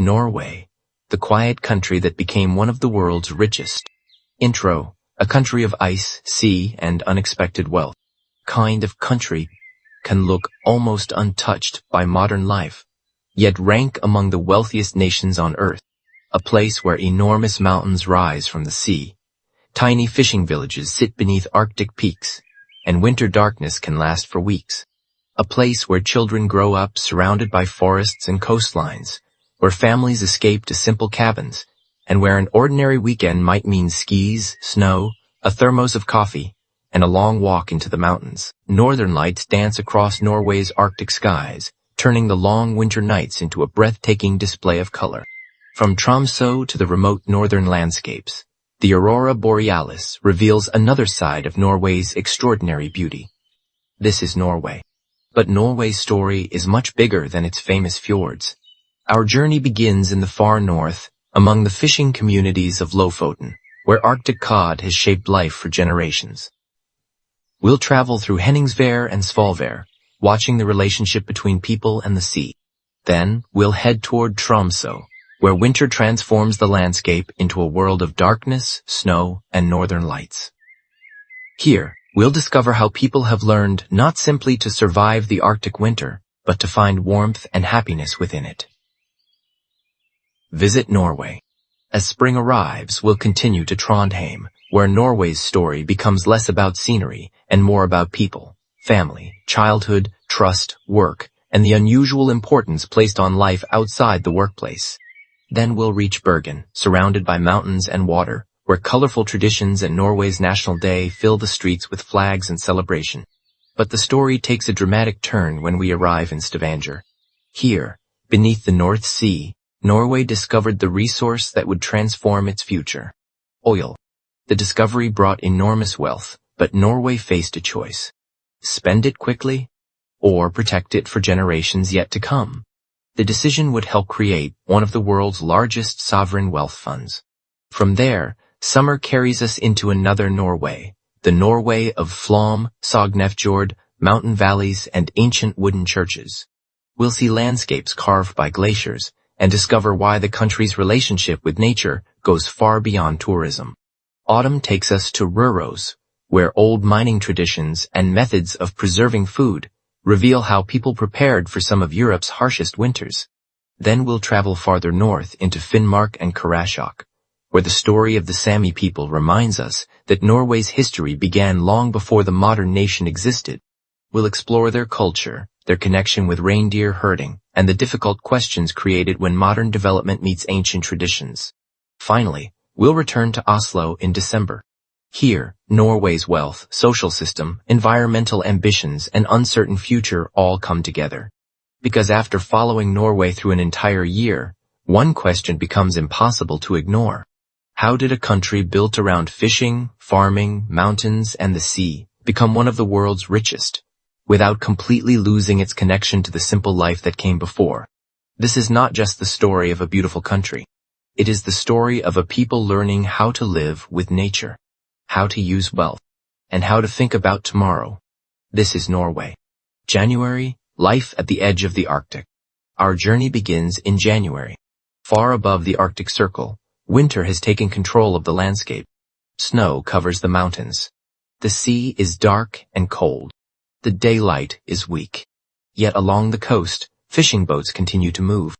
Norway, the quiet country that became one of the world's richest. Intro, a country of ice, sea, and unexpected wealth. Kind of country can look almost untouched by modern life, yet rank among the wealthiest nations on earth. A place where enormous mountains rise from the sea. Tiny fishing villages sit beneath Arctic peaks, and winter darkness can last for weeks. A place where children grow up surrounded by forests and coastlines, where families escape to simple cabins, and where an ordinary weekend might mean skis, snow, a thermos of coffee, and a long walk into the mountains. Northern lights dance across Norway's Arctic skies, turning the long winter nights into a breathtaking display of color. From Tromsø to the remote northern landscapes, the aurora borealis reveals another side of Norway's extraordinary beauty. This is Norway. But Norway's story is much bigger than its famous fjords. Our journey begins in the far north, among the fishing communities of Lofoten, where Arctic cod has shaped life for generations. We'll travel through Henningsvær and Svolvær, watching the relationship between people and the sea. Then, we'll head toward Tromsø, where winter transforms the landscape into a world of darkness, snow, and northern lights. Here, we'll discover how people have learned not simply to survive the Arctic winter, but to find warmth and happiness within it. Visit Norway. As spring arrives, we'll continue to Trondheim, where Norway's story becomes less about scenery and more about people, family, childhood, trust, work, and the unusual importance placed on life outside the workplace. Then we'll reach Bergen, surrounded by mountains and water, where colorful traditions and Norway's National Day fill the streets with flags and celebration. But the story takes a dramatic turn when we arrive in Stavanger. Here, beneath the North Sea, Norway discovered the resource that would transform its future. Oil. The discovery brought enormous wealth, but Norway faced a choice. Spend it quickly, or protect it for generations yet to come. The decision would help create one of the world's largest sovereign wealth funds. From there, summer carries us into another Norway, the Norway of Flåm, Sognefjord, mountain valleys, and ancient wooden churches. We'll see landscapes carved by glaciers and discover why the country's relationship with nature goes far beyond tourism. Autumn takes us to Røros, where old mining traditions and methods of preserving food reveal how people prepared for some of Europe's harshest winters. Then we'll travel farther north into Finnmark and Karasjok, where the story of the Sami people reminds us that Norway's history began long before the modern nation existed. We'll explore their culture, their connection with reindeer herding, and the difficult questions created when modern development meets ancient traditions. Finally, we'll return to Oslo in December. Here, Norway's wealth, social system, environmental ambitions, and uncertain future all come together. Because after following Norway through an entire year, one question becomes impossible to ignore. How did a country built around fishing, farming, mountains, and the sea become one of the world's richest, without completely losing its connection to the simple life that came before? This is not just the story of a beautiful country. It is the story of a people learning how to live with nature, how to use wealth, and how to think about tomorrow. This is Norway. January, life at the edge of the Arctic. Our journey begins in January. Far above the Arctic Circle, winter has taken control of the landscape. Snow covers the mountains. The sea is dark and cold. The daylight is weak. Yet along the coast, fishing boats continue to move.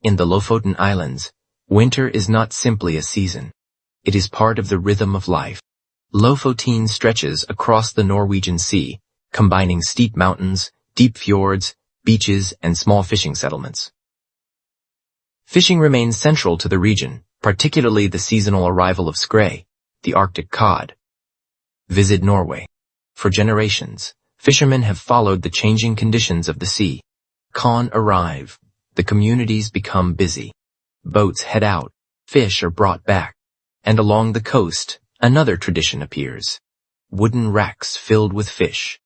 In the Lofoten Islands, winter is not simply a season. It is part of the rhythm of life. Lofoten stretches across the Norwegian Sea, combining steep mountains, deep fjords, beaches, and small fishing settlements. Fishing remains central to the region, particularly the seasonal arrival of skrei, the Arctic cod. Visit Norway. For generations, fishermen have followed the changing conditions of the sea. Con arrive. The communities become busy. Boats head out. Fish are brought back. And along the coast, another tradition appears. Wooden racks filled with fish.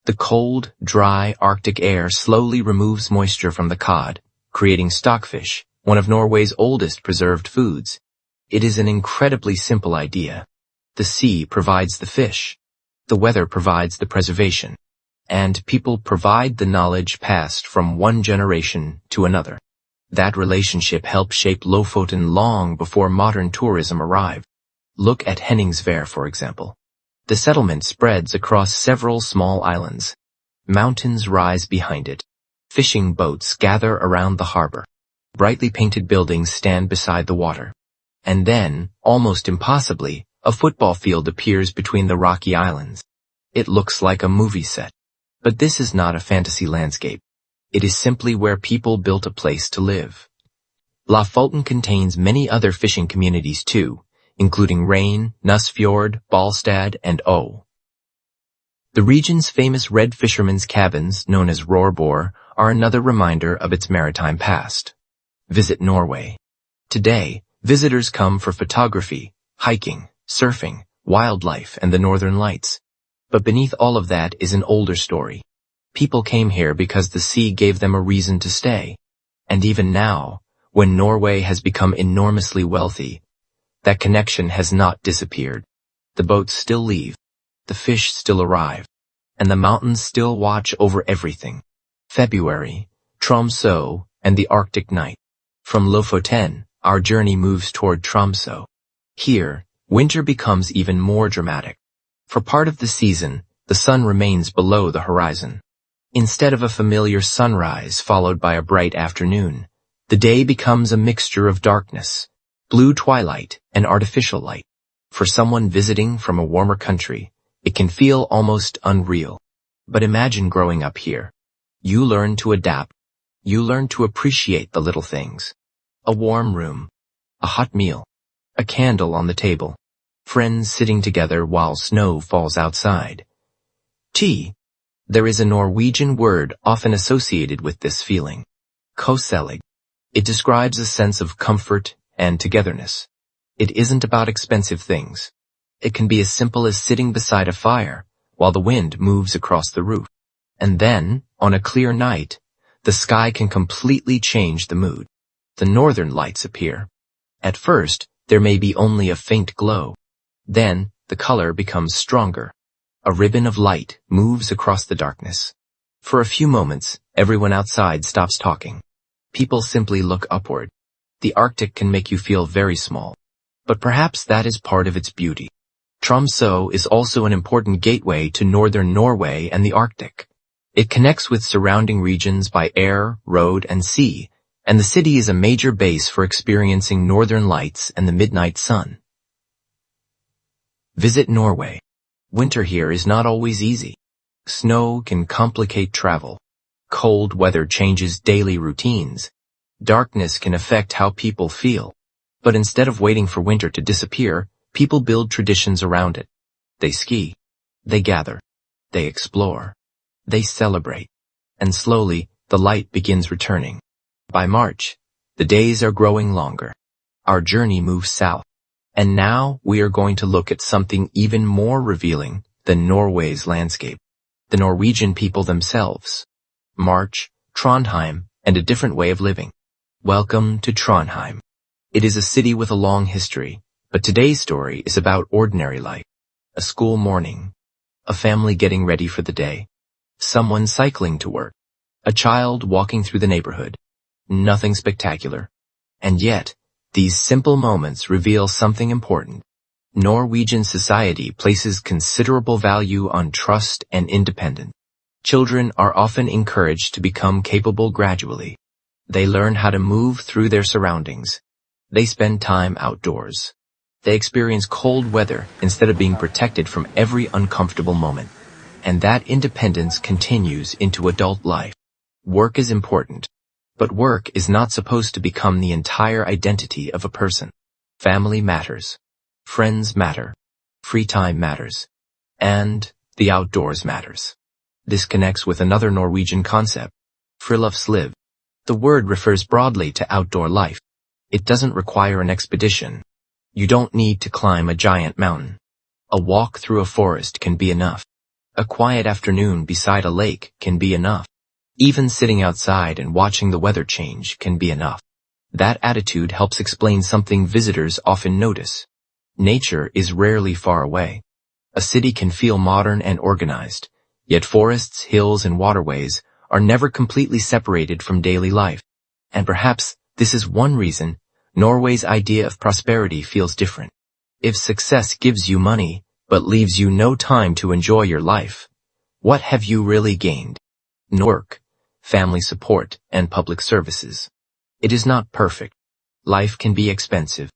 The cold, dry Arctic air slowly removes moisture from the cod, creating stockfish, one of Norway's oldest preserved foods. It is an incredibly simple idea. The sea provides the fish. The weather provides the preservation. And people provide the knowledge passed from one generation to another. That relationship helped shape Lofoten long before modern tourism arrived. Look at Henningsvær, for example. The settlement spreads across several small islands. Mountains rise behind it. Fishing boats gather around the harbor. Brightly painted buildings stand beside the water. And then, almost impossibly, a football field appears between the rocky islands. It looks like a movie set. But this is not a fantasy landscape. It is simply where people built a place to live. Lofoten contains many other fishing communities too, including Rein, Nussfjord, Ballstad, and O. The region's famous red fishermen's cabins, known as Røros, are another reminder of its maritime past. Visit Norway. Today, visitors come for photography, hiking, surfing, wildlife, and the Northern Lights. But beneath all of that is an older story. People came here because the sea gave them a reason to stay. And even now, when Norway has become enormously wealthy, that connection has not disappeared. The boats still leave, the fish still arrive, and the mountains still watch over everything. February, Tromsø, and the Arctic night. From Lofoten, our journey moves toward Tromsø. Here, winter becomes even more dramatic. For part of the season, the sun remains below the horizon. Instead of a familiar sunrise followed by a bright afternoon, the day becomes a mixture of darkness, blue twilight, and artificial light. For someone visiting from a warmer country, it can feel almost unreal. But imagine growing up here. You learn to adapt. You learn to appreciate the little things. A warm room, a hot meal, a candle on the table, friends sitting together while snow falls outside. Tea. There is a Norwegian word often associated with this feeling. Koselig. It describes a sense of comfort and togetherness. It isn't about expensive things. It can be as simple as sitting beside a fire while the wind moves across the roof. And then, on a clear night, the sky can completely change the mood. The Northern Lights appear. At first, there may be only a faint glow. Then, the color becomes stronger. A ribbon of light moves across the darkness. For a few moments, everyone outside stops talking. People simply look upward. The Arctic can make you feel very small. But perhaps that is part of its beauty. Tromsø is also an important gateway to northern Norway and the Arctic. It connects with surrounding regions by air, road, and sea, and the city is a major base for experiencing northern lights and the midnight sun. Visit Norway. Winter here is not always easy. Snow can complicate travel. Cold weather changes daily routines. Darkness can affect how people feel. But instead of waiting for winter to disappear, people build traditions around it. They ski. They gather. They explore. They celebrate. And slowly, the light begins returning. By March, the days are growing longer. Our journey moves south. And now we are going to look at something even more revealing than Norway's landscape. The Norwegian people themselves. March, Trondheim, and a different way of living. Welcome to Trondheim. It is a city with a long history, but today's story is about ordinary life. A school morning. A family getting ready for the day. Someone cycling to work. A child walking through the neighborhood. Nothing spectacular. And yet, these simple moments reveal something important. Norwegian society places considerable value on trust and independence. Children are often encouraged to become capable gradually. They learn how to move through their surroundings. They spend time outdoors. They experience cold weather instead of being protected from every uncomfortable moment. And that independence continues into adult life. Work is important. But work is not supposed to become the entire identity of a person. Family matters. Friends matter. Free time matters. And the outdoors matters. This connects with another Norwegian concept, friluftsliv. The word refers broadly to outdoor life. It doesn't require an expedition. You don't need to climb a giant mountain. A walk through a forest can be enough. A quiet afternoon beside a lake can be enough. Even sitting outside and watching the weather change can be enough. That attitude helps explain something visitors often notice. Nature is rarely far away. A city can feel modern and organized, yet forests, hills, and waterways are never completely separated from daily life. And perhaps This is one reason Norway's idea of prosperity feels different. If success gives you money, but leaves you no time to enjoy your life, what have you really gained? Work, family support, and public services. It is not perfect. Life can be expensive.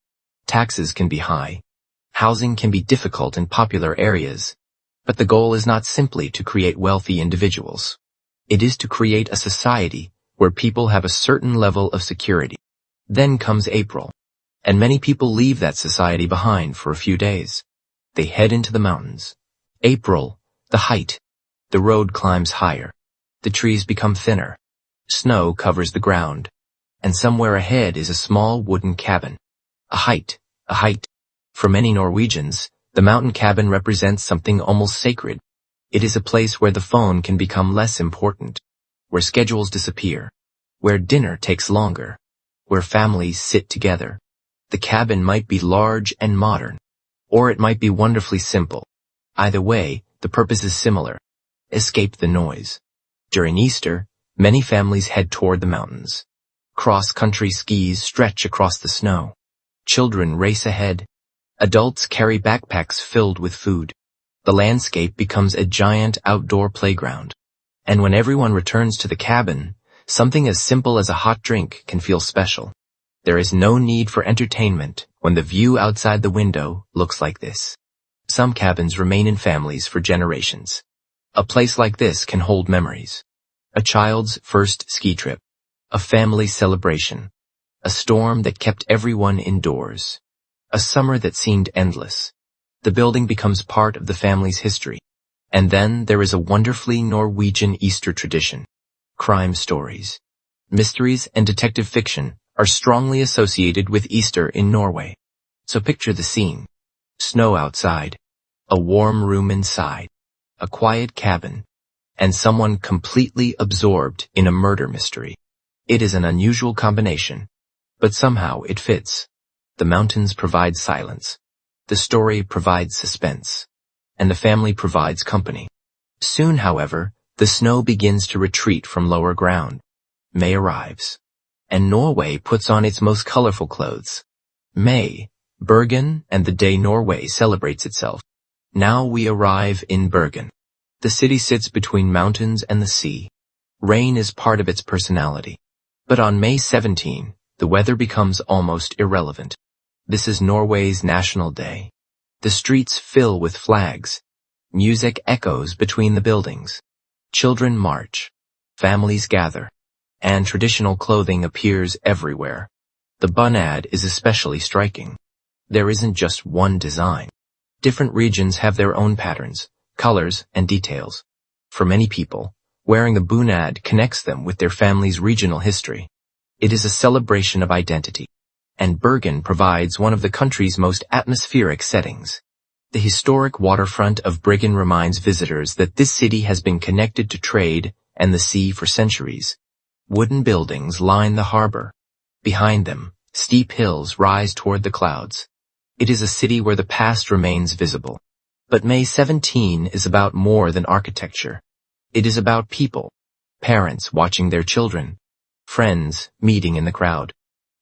Taxes can be high. Housing can be difficult in popular areas. But the goal is not simply to create wealthy individuals. It is to create a society where people have a certain level of security. Then comes April, and many people leave that society behind for a few days. They head into the mountains. April, the height. The road climbs higher. The trees become thinner. Snow covers the ground. And somewhere ahead is a small wooden cabin. A height. For many Norwegians, the mountain cabin represents something almost sacred. It is a place where the phone can become less important, where schedules disappear, where dinner takes longer, where families sit together. The cabin might be large and modern, or it might be wonderfully simple. Either way, the purpose is similar. Escape the noise. During Easter, many families head toward the mountains. Cross-country skis stretch across the snow. Children race ahead. Adults carry backpacks filled with food. The landscape becomes a giant outdoor playground. And when everyone returns to the cabin, something as simple as a hot drink can feel special. There is no need for entertainment when the view outside the window looks like this. Some cabins remain in families for generations. A place like this can hold memories. A child's first ski trip. A family celebration. A storm that kept everyone indoors. A summer that seemed endless. The building becomes part of the family's history. And then there is a wonderfully Norwegian Easter tradition. Crime stories. Mysteries and detective fiction are strongly associated with Easter in Norway. So picture the scene. Snow outside. A warm room inside. A quiet cabin. And someone completely absorbed in a murder mystery. It is an unusual combination. But somehow it fits. The mountains provide silence. The story provides suspense. And the family provides company. Soon, however, the snow begins to retreat from lower ground. May arrives. And Norway puts on its most colorful clothes. May, Bergen, and the day Norway celebrates itself. Now we arrive in Bergen. The city sits between mountains and the sea. Rain is part of its personality. But on May 17, the weather becomes almost irrelevant. This is Norway's national day. The streets fill with flags. Music echoes between the buildings. Children march. Families gather. And traditional clothing appears everywhere. The bunad is especially striking. There isn't just one design. Different regions have their own patterns, colors, and details. For many people, wearing the bunad connects them with their family's regional history. It is a celebration of identity. And Bergen provides one of the country's most atmospheric settings. The historic waterfront of Bergen reminds visitors that this city has been connected to trade and the sea for centuries. Wooden buildings line the harbor. Behind them, steep hills rise toward the clouds. It is a city where the past remains visible. But May 17 is about more than architecture. It is about people. Parents watching their children. Friends meeting in the crowd.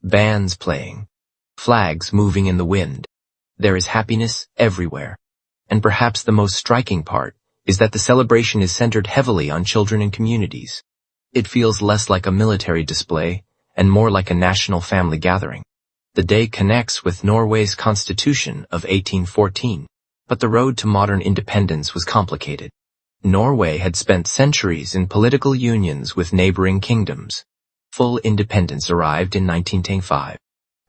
Bands playing. Flags moving in the wind. There is happiness everywhere. And perhaps the most striking part is that the celebration is centered heavily on children and communities. It feels less like a military display and more like a national family gathering. The day connects with Norway's constitution of 1814, but the road to modern independence was complicated. Norway had spent centuries in political unions with neighboring kingdoms. Full independence arrived in 1905.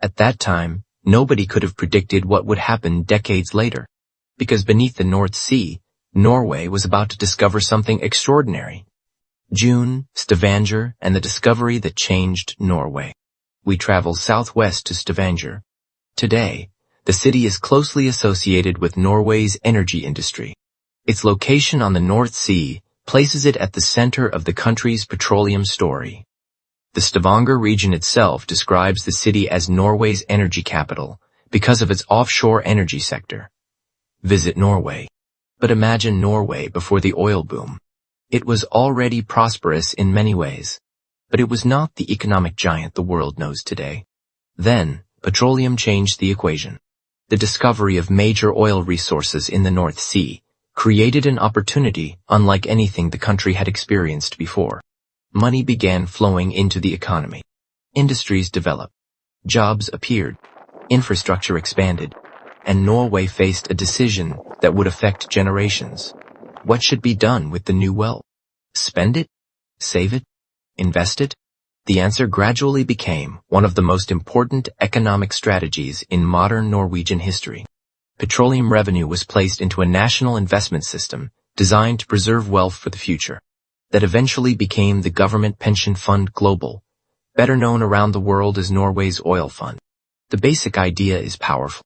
At that time, nobody could have predicted what would happen decades later. Because beneath the North Sea, Norway was about to discover something extraordinary. June, Stavanger, and the discovery that changed Norway. We travel southwest to Stavanger. Today, the city is closely associated with Norway's energy industry. Its location on the North Sea places it at the center of the country's petroleum story. The Stavanger region itself describes the city as Norway's energy capital because of its offshore energy sector. Visit Norway. But imagine Norway before the oil boom. It was already prosperous in many ways. But it was not the economic giant the world knows today. Then, petroleum changed the equation. The discovery of major oil resources in the North Sea created an opportunity unlike anything the country had experienced before. Money began flowing into the economy. Industries developed. Jobs appeared. Infrastructure expanded. And Norway faced a decision that would affect generations. What should be done with the new wealth? Spend it? Save it? Invest it? The answer gradually became one of the most important economic strategies in modern Norwegian history. Petroleum revenue was placed into a national investment system designed to preserve wealth for the future, that eventually became the Government Pension Fund Global, better known around the world as Norway's Oil Fund. The basic idea is powerful.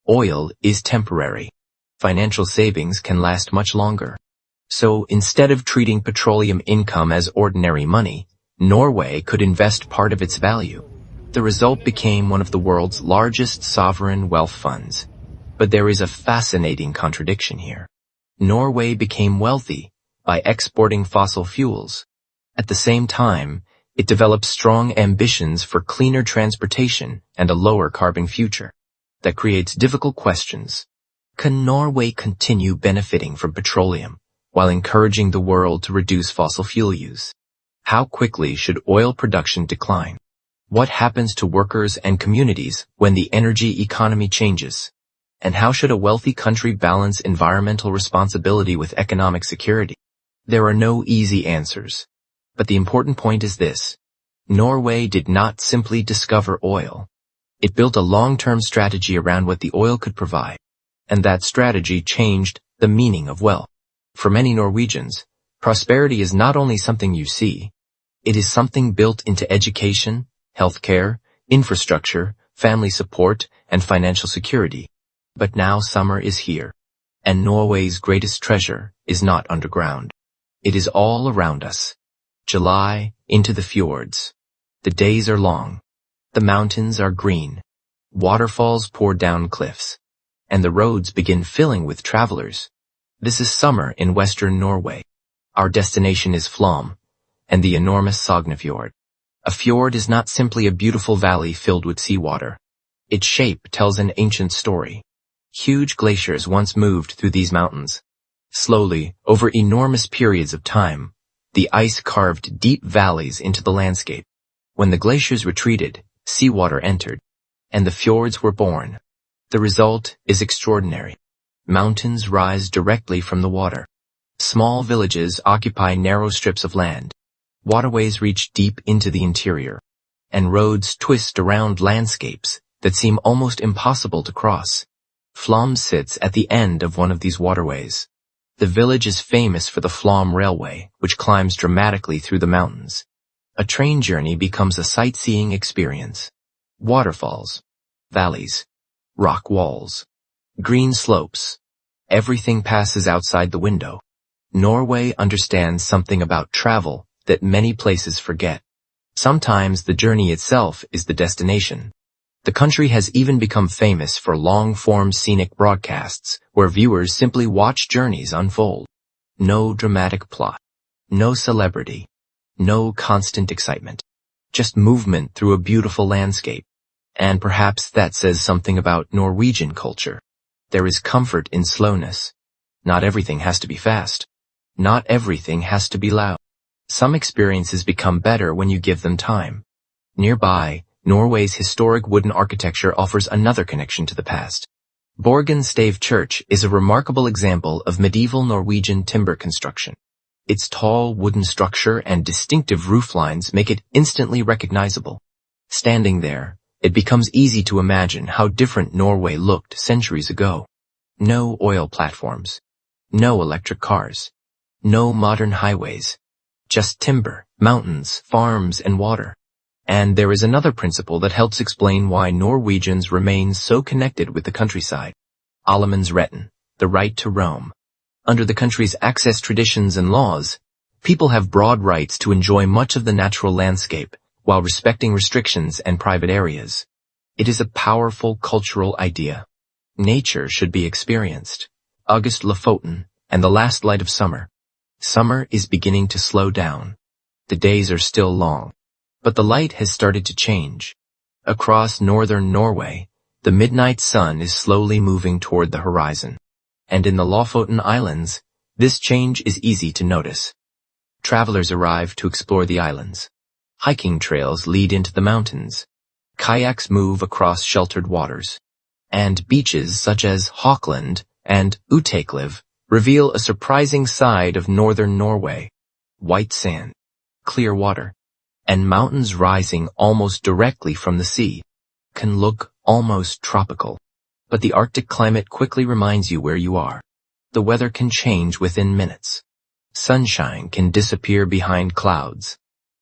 Oil is temporary. Financial savings can last much longer. So instead of treating petroleum income as ordinary money, Norway could invest part of its value. The result became one of the world's largest sovereign wealth funds. But there is a fascinating contradiction here. Norway became wealthy by exporting fossil fuels. At the same time, it developed strong ambitions for cleaner transportation and a lower carbon future. That creates difficult questions. Can Norway continue benefiting from petroleum while encouraging the world to reduce fossil fuel use? How quickly should oil production decline? What happens to workers and communities when the energy economy changes? And how should a wealthy country balance environmental responsibility with economic security? There are no easy answers. But the important point is this. Norway did not simply discover oil. It built a long-term strategy around what the oil could provide. And that strategy changed the meaning of wealth. For many Norwegians, prosperity is not only something you see. It is something built into education, healthcare, infrastructure, family support, and financial security. But now summer is here. And Norway's greatest treasure is not underground. It is all around us. July, into the fjords. The days are long. The mountains are green. Waterfalls pour down cliffs. And the roads begin filling with travelers. This is summer in western Norway. Our destination is Flåm, and the enormous Sognefjord. A fjord is not simply a beautiful valley filled with seawater. Its shape tells an ancient story. Huge glaciers once moved through these mountains. Slowly, over enormous periods of time, the ice carved deep valleys into the landscape. When the glaciers retreated, seawater entered, and the fjords were born. The result is extraordinary. Mountains rise directly from the water. Small villages occupy narrow strips of land. Waterways reach deep into the interior, and roads twist around landscapes that seem almost impossible to cross. Flåm sits at the end of one of these waterways. The village is famous for the Flåm Railway, which climbs dramatically through the mountains. A train journey becomes a sightseeing experience. Waterfalls, valleys, rock walls, green slopes. Everything passes outside the window. Norway understands something about travel that many places forget. Sometimes the journey itself is the destination. The country has even become famous for long-form scenic broadcasts where viewers simply watch journeys unfold. No dramatic plot. No celebrity. No constant excitement. Just movement through a beautiful landscape. And perhaps that says something about Norwegian culture. There is comfort in slowness. Not everything has to be fast. Not everything has to be loud. Some experiences become better when you give them time. Nearby, Norway's historic wooden architecture offers another connection to the past. Bergen Stave Church is a remarkable example of medieval Norwegian timber construction. Its tall wooden structure and distinctive roof lines make it instantly recognizable. Standing there, it becomes easy to imagine how different Norway looked centuries ago. No oil platforms. No electric cars. No modern highways. Just timber, mountains, farms, and water. And there is another principle that helps explain why Norwegians remain so connected with the countryside. Allemannsretten, the right to roam. Under the country's access traditions and laws, people have broad rights to enjoy much of the natural landscape while respecting restrictions and private areas. It is a powerful cultural idea. Nature should be experienced. August Lofoten, and the last light of summer. Summer is beginning to slow down. The days are still long. But the light has started to change. Across northern Norway, the midnight sun is slowly moving toward the horizon. And in the Lofoten Islands, this change is easy to notice. Travelers arrive to explore the islands. Hiking trails lead into the mountains. Kayaks move across sheltered waters. And beaches such as Hawkland and Utekliv reveal a surprising side of northern Norway. White sand, clear water, and mountains rising almost directly from the sea can look almost tropical. But the Arctic climate quickly reminds you where you are. The weather can change within minutes. Sunshine can disappear behind clouds.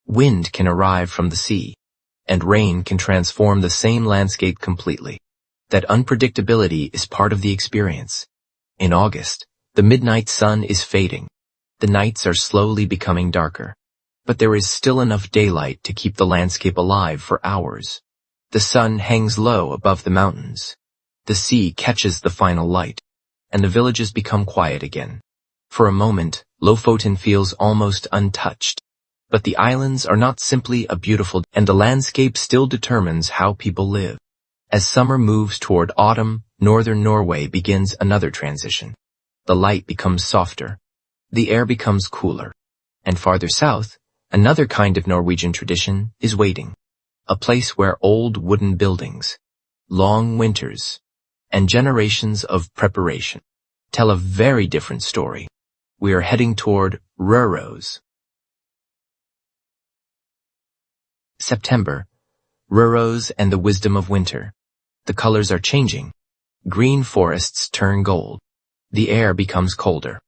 Wind can arrive from the sea. And rain can transform the same landscape completely. That unpredictability is part of the experience. In August, the midnight sun is fading. The nights are slowly becoming darker. But there is still enough daylight to keep the landscape alive for hours. The sun hangs low above the mountains. The sea catches the final light. And the villages become quiet again. For a moment, Lofoten feels almost untouched. But the islands are not simply a beautiful, and the landscape still determines how people live. As summer moves toward autumn, northern Norway begins another transition. The light becomes softer. The air becomes cooler. And farther south, another kind of Norwegian tradition is waiting. A place where old wooden buildings, long winters, and generations of preparation tell a very different story. We are heading toward Røros. September, Røros and the wisdom of winter. The colors are changing. Green forests turn gold. The air becomes colder.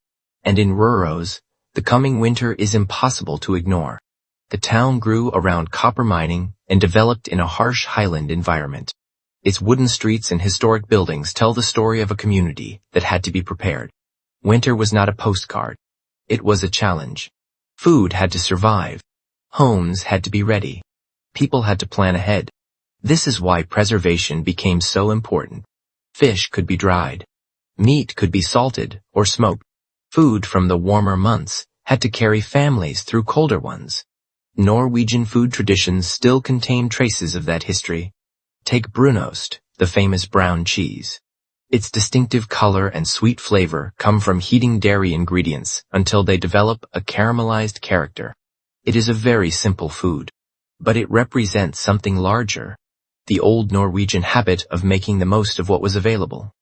And in Røros, the coming winter is impossible to ignore. The town grew around copper mining and developed in a harsh highland environment. Its wooden streets and historic buildings tell the story of a community that had to be prepared. Winter was not a postcard. It was a challenge. Food had to survive. Homes had to be ready. People had to plan ahead. This is why preservation became so important. Fish could be dried. Meat could be salted or smoked. Food from the warmer months had to carry families through colder ones. Norwegian food traditions still contain traces of that history. Take brunost, the famous brown cheese. Its distinctive color and sweet flavor come from heating dairy ingredients until they develop a caramelized character. It is a very simple food, but it represents something larger. The old Norwegian habit of making the most of what was available.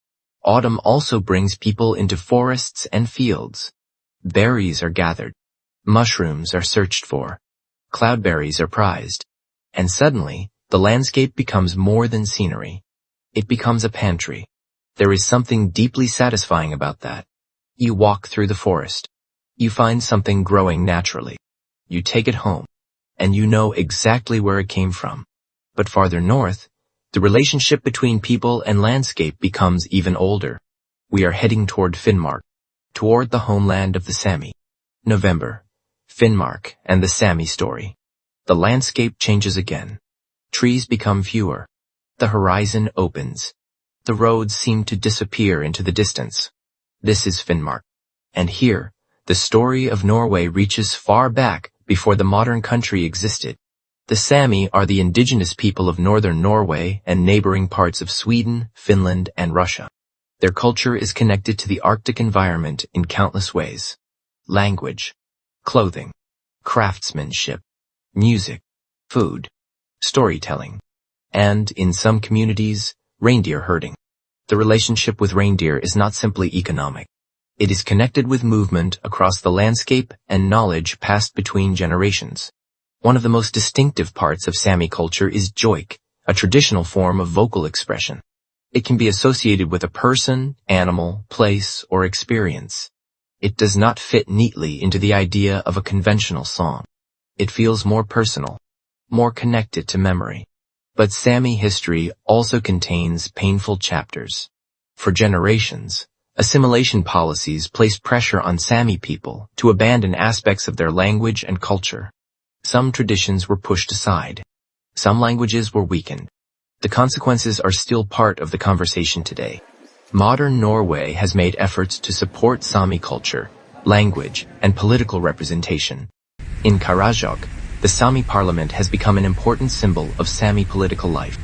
Autumn also brings people into forests and fields. Berries are gathered. Mushrooms are searched for. Cloudberries are prized. And suddenly, the landscape becomes more than scenery. It becomes a pantry. There is something deeply satisfying about that. You walk through the forest. You find something growing naturally. You take it home. And you know exactly where it came from. But farther north, the relationship between people and landscape becomes even older. We are heading toward Finnmark, toward the homeland of the Sami. November, Finnmark and the Sami story. The landscape changes again. Trees become fewer. The horizon opens. The roads seem to disappear into the distance. This is Finnmark. And here, the story of Norway reaches far back before the modern country existed. The Sami are the indigenous people of northern Norway and neighboring parts of Sweden, Finland, and Russia. Their culture is connected to the Arctic environment in countless ways. Language, clothing, craftsmanship, music, food, storytelling, and, in some communities, reindeer herding. The relationship with reindeer is not simply economic. It is connected with movement across the landscape and knowledge passed between generations. One of the most distinctive parts of Sami culture is joik, a traditional form of vocal expression. It can be associated with a person, animal, place, or experience. It does not fit neatly into the idea of a conventional song. It feels more personal, more connected to memory. But Sami history also contains painful chapters. For generations, assimilation policies placed pressure on Sami people to abandon aspects of their language and culture. Some traditions were pushed aside. Some languages were weakened. The consequences are still part of the conversation today. Modern Norway has made efforts to support Sami culture, language, and political representation. In Karasjok, The Sami parliament has become an important symbol of Sami political life.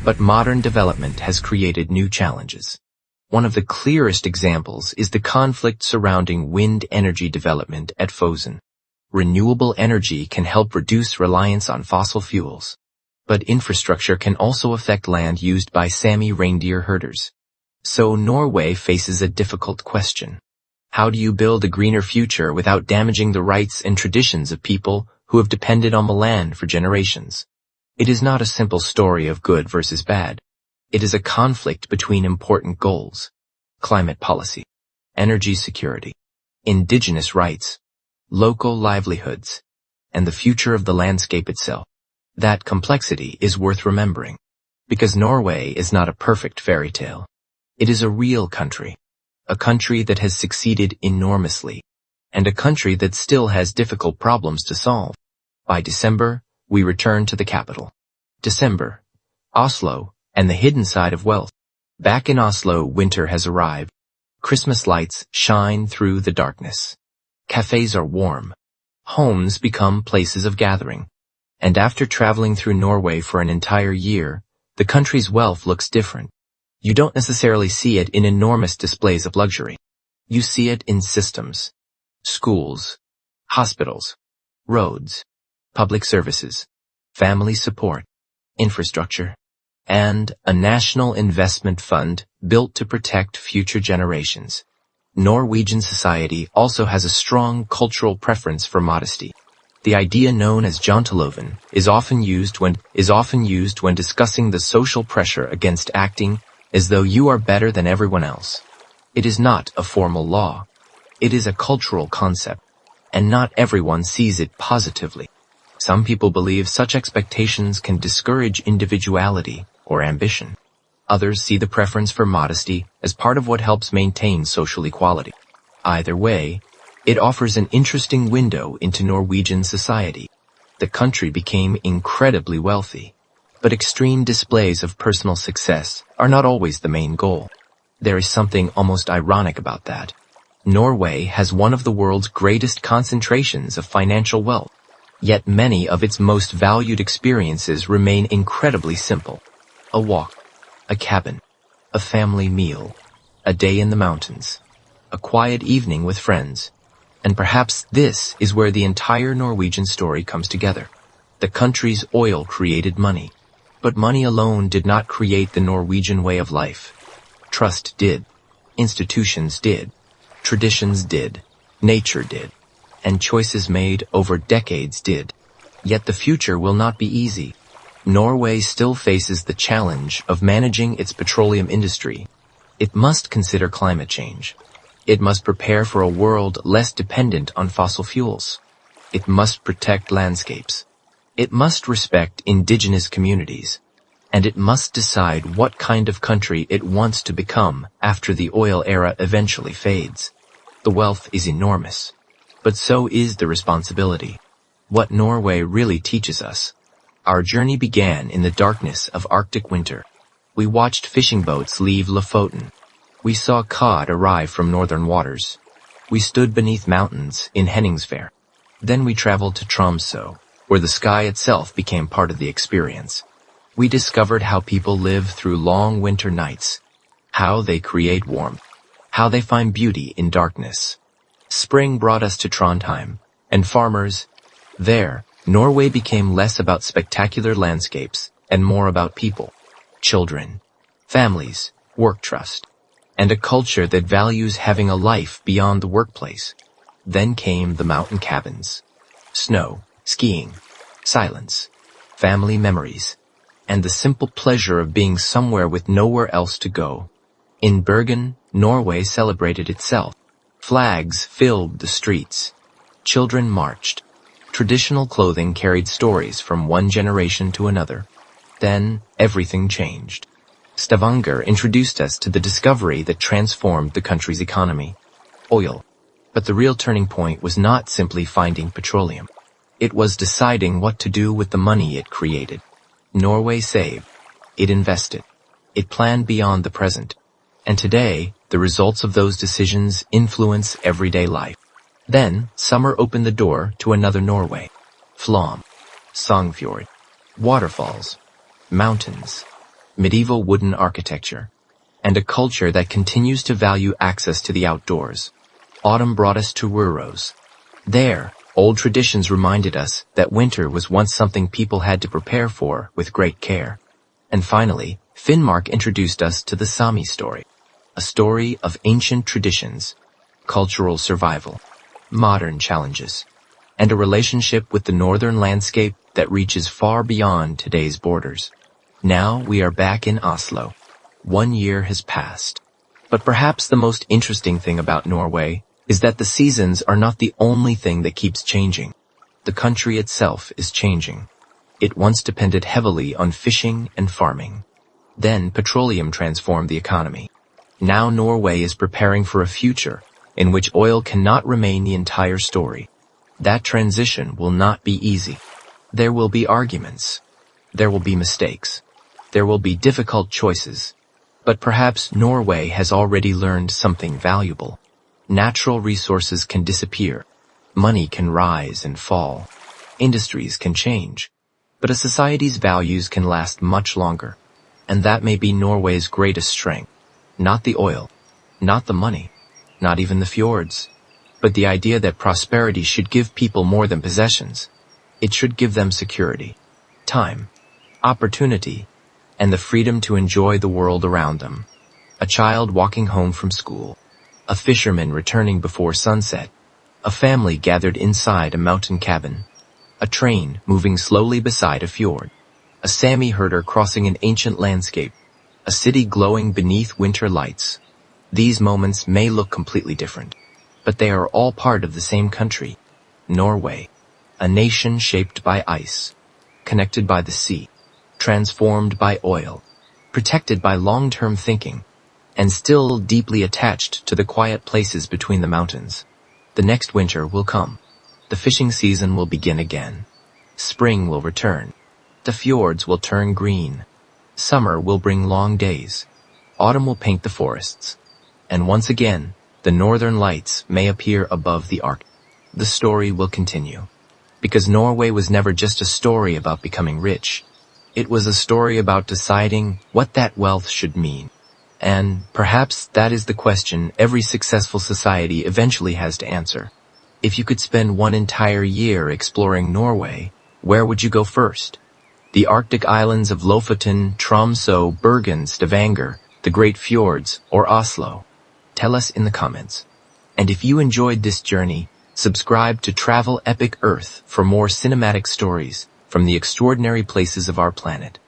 But modern development has created new challenges. One of the clearest examples is the conflict surrounding wind energy development at Fosen. Renewable energy can help reduce reliance on fossil fuels. But infrastructure can also affect land used by Sami reindeer herders. So Norway faces a difficult question. How do you build a greener future without damaging the rights and traditions of people who have depended on the land for generations? It is not a simple story of good versus bad. It is a conflict between important goals: climate policy, energy security, indigenous rights, local livelihoods, and the future of the landscape itself. That complexity is worth remembering, because Norway is not a perfect fairy tale. It is a real country, a country that has succeeded enormously, and a country that still has difficult problems to solve. By December, we return to the capital. December, Oslo, and the hidden side of wealth. Back in Oslo, winter has arrived. Christmas lights shine through the darkness. Cafes are warm. Homes become places of gathering. And after traveling through Norway for an entire year, the country's wealth looks different. You don't necessarily see it in enormous displays of luxury. You see it in systems. Schools, hospitals, roads, public services, family support, infrastructure, and a national investment fund built to protect future generations. Norwegian society also has a strong cultural preference for modesty. The idea known as janteloven is often used when discussing the social pressure against acting as though you are better than everyone else. It is not a formal law. It is a cultural concept, and not everyone sees it positively. Some people believe such expectations can discourage individuality or ambition. Others see the preference for modesty as part of what helps maintain social equality. Either way, it offers an interesting window into Norwegian society. The country became incredibly wealthy, but extreme displays of personal success are not always the main goal. There is something almost ironic about that. Norway has one of the world's greatest concentrations of financial wealth, yet many of its most valued experiences remain incredibly simple. A walk, a cabin, a family meal, a day in the mountains, a quiet evening with friends. And perhaps this is where the entire Norwegian story comes together. The country's oil created money, but money alone did not create the Norwegian way of life. Trust did, institutions did, traditions did, nature did, and choices made over decades did. Yet the future will not be easy. Norway still faces the challenge of managing its petroleum industry. It must consider climate change. It must prepare for a world less dependent on fossil fuels. It must protect landscapes. It must respect indigenous communities. And it must decide what kind of country it wants to become after the oil era eventually fades. The wealth is enormous, but so is the responsibility. What Norway really teaches us. Our journey began in the darkness of Arctic winter. We watched fishing boats leave Lofoten. We saw cod arrive from northern waters. We stood beneath mountains in Henningsvær. Then we traveled to Tromsø, where the sky itself became part of the experience. We discovered how people live through long winter nights, how they create warmth, how they find beauty in darkness. Spring brought us to Trondheim, and farmers. There, Norway became less about spectacular landscapes and more about people, children, families, work trust, and a culture that values having a life beyond the workplace. Then came the mountain cabins, snow, skiing, silence, family memories, and the simple pleasure of being somewhere with nowhere else to go. In Bergen, Norway celebrated itself. Flags filled the streets. Children marched. Traditional clothing carried stories from one generation to another. Then, everything changed. Stavanger introduced us to the discovery that transformed the country's economy: oil. But the real turning point was not simply finding petroleum. It was deciding what to do with the money it created. Norway saved. It invested. It planned beyond the present. And today, the results of those decisions influence everyday life. Then, summer opened the door to another Norway. Flåm. Sognefjord. Waterfalls, mountains, medieval wooden architecture, and a culture that continues to value access to the outdoors. Autumn brought us to Røros. There, old traditions reminded us that winter was once something people had to prepare for with great care. And finally, Finnmark introduced us to the Sami story, a story of ancient traditions, cultural survival, modern challenges, and a relationship with the northern landscape that reaches far beyond today's borders. Now we are back in Oslo. 1 year has passed. But perhaps the most interesting thing about Norway is that the seasons are not the only thing that keeps changing. The country itself is changing. It once depended heavily on fishing and farming. Then petroleum transformed the economy. Now Norway is preparing for a future in which oil cannot remain the entire story. That transition will not be easy. There will be arguments. There will be mistakes. There will be difficult choices. But perhaps Norway has already learned something valuable. Natural resources can disappear. Money can rise and fall. Industries can change. But a society's values can last much longer. And that may be Norway's greatest strength. Not the oil. Not the money. Not even the fjords. But the idea that prosperity should give people more than possessions. It should give them security, time, opportunity, and the freedom to enjoy the world around them. A child walking home from school. A fisherman returning before sunset. A family gathered inside a mountain cabin. A train moving slowly beside a fjord. A Sami herder crossing an ancient landscape. A city glowing beneath winter lights. These moments may look completely different, but they are all part of the same country, Norway, a nation shaped by ice, connected by the sea, transformed by oil, protected by long-term thinking, and still deeply attached to the quiet places between the mountains. The next winter will come. The fishing season will begin again. Spring will return. The fjords will turn green. Summer will bring long days. Autumn will paint the forests. And once again, the northern lights may appear above the Arctic. The story will continue. Because Norway was never just a story about becoming rich. It was a story about deciding what that wealth should mean. And perhaps that is the question every successful society eventually has to answer. If you could spend one entire year exploring Norway, where would you go first? The Arctic islands of Lofoten, Tromsø, Bergen, Stavanger, the Great Fjords, or Oslo? Tell us in the comments. And if you enjoyed this journey, subscribe to Travel Epic Earth for more cinematic stories from the extraordinary places of our planet.